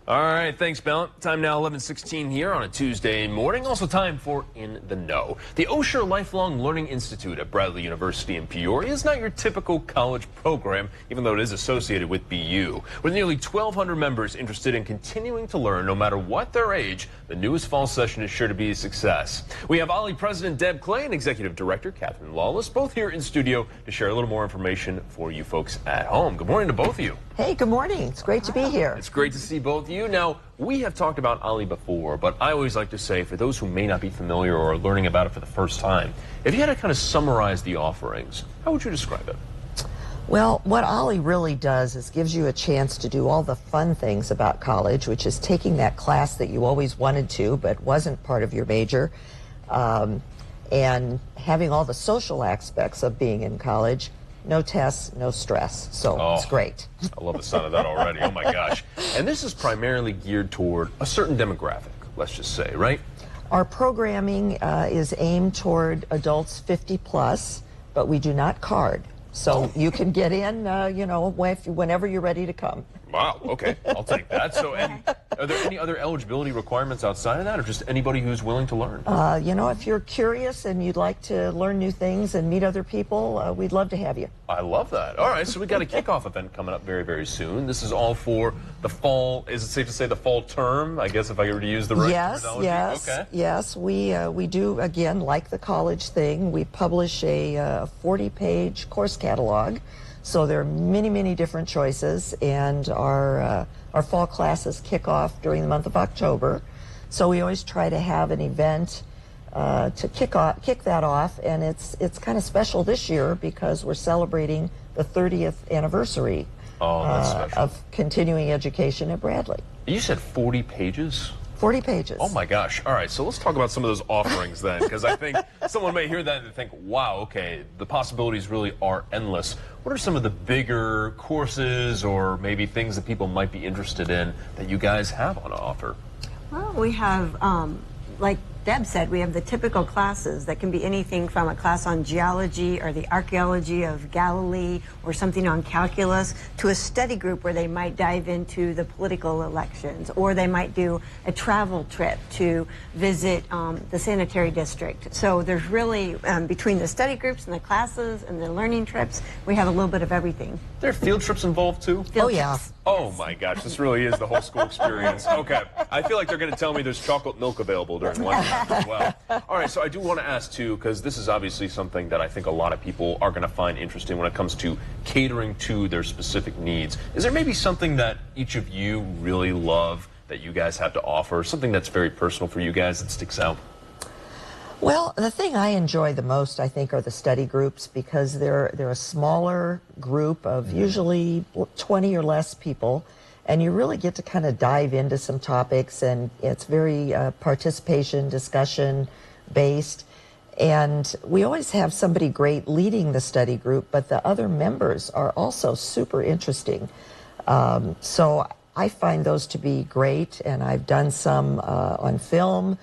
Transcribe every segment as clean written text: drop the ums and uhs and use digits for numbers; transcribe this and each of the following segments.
All right, thanks, Ballant. Time now 11:16 here on a Tuesday morning. Also time for In the Know. The Osher Lifelong Learning Institute at Bradley University in Peoria is not your typical college program, even though it is associated with BU. With nearly 1,200 members interested in continuing to learn no matter what their age, the newest fall session is sure to be a success. We have OLLI President Deb Clay and Executive Director Catherine Lawless both here in studio to share a little more information for you folks at home. Good morning to both of you. Hey, good morning. It's great to be here. It's great to see both of you. Now, we have talked about OLLI before, but I always like to say, for those who may not be familiar or are learning about it for the first time, if you had to kind of summarize the offerings, how would you describe it? Well, what OLLI really does is gives you a chance to do all the fun things about college, which is taking that class that you always wanted to but wasn't part of your major, and having all the social aspects of being in college. No tests, no stress. So it's great. I love the sound of that already. Oh my gosh. And this is primarily geared toward a certain demographic, let's just say, right? Our programming is aimed toward adults 50 plus, but we do not card. So you can get in, whenever you're ready to come. Wow, okay, I'll take that. So, and are there any other eligibility requirements outside of that, or just anybody who's willing to learn? If you're curious and you'd like to learn new things and meet other people, we'd love to have you. I love that. All right, so we got a kickoff event coming up very, very soon. This is all for the fall. Is it safe to say the fall term? I guess if I were to use the right terminology. Yes. We do, again, like the college thing. We publish a 40-page course catalog. So there are many, many different choices, and our fall classes kick off during the month of October. So we always try to have an event to kick that off, and it's kind of special this year because we're celebrating the 30th anniversary of continuing education at Bradley. You said 40 pages? 40 pages. Oh my gosh. All right, so let's talk about some of those offerings then, because I think someone may hear that and think, wow, okay, the possibilities really are endless. What are some of the bigger courses or maybe things that people might be interested in that you guys have on offer? Well, we have, like Deb said, we have the typical classes that can be anything from a class on geology or the archaeology of Galilee or something on calculus to a study group where they might dive into the political elections, or they might do a travel trip to visit the sanitary district. So there's really, between the study groups and the classes and the learning trips, we have a little bit of everything. There are field trips involved too? Oh yeah. Oh my gosh, this really is the whole school experience. Okay, I feel like they're going to tell me there's chocolate milk available during lunch as well. All right, so I do want to ask too, because this is obviously something that I think a lot of people are going to find interesting when it comes to catering to their specific needs. Is there maybe something that each of you really love that you guys have to offer, something that's very personal for you guys that sticks out? Well, the thing I enjoy the most, I think, are the study groups, because they're a smaller group of usually 20 or less people, and you really get to kind of dive into some topics, and it's very participation, discussion based. And we always have somebody great leading the study group, but the other members are also super interesting. So I find those to be great, and I've done some on film.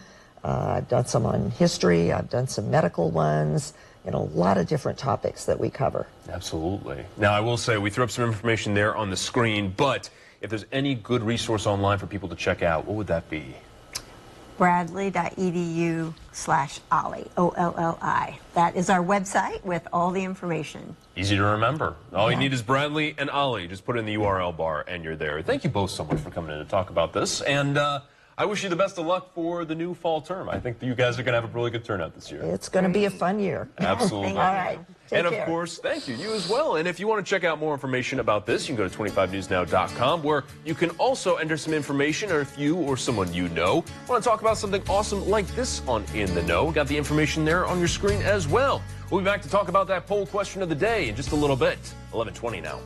I've done some on history, I've done some medical ones, a lot of different topics that we cover. Absolutely. Now, I will say we threw up some information there on the screen, but if there's any good resource online for people to check out, what would that be? Bradley.edu/OLLI, OLLI. That is our website with all the information. Easy to remember. All you need is Bradley and OLLI. Just put it in the URL bar and you're there. Thank you both so much for coming in to talk about this. And I wish you the best of luck for the new fall term. I think that you guys are going to have a really good turnout this year. It's going to be a fun year. Absolutely. All right. And of course, thank you. You as well. And if you want to check out more information about this, you can go to 25newsnow.com, where you can also enter some information, or if you or someone you know want to talk about something awesome like this on In the Know. Got the information there on your screen as well. We'll be back to talk about that poll question of the day in just a little bit. 11:20 now.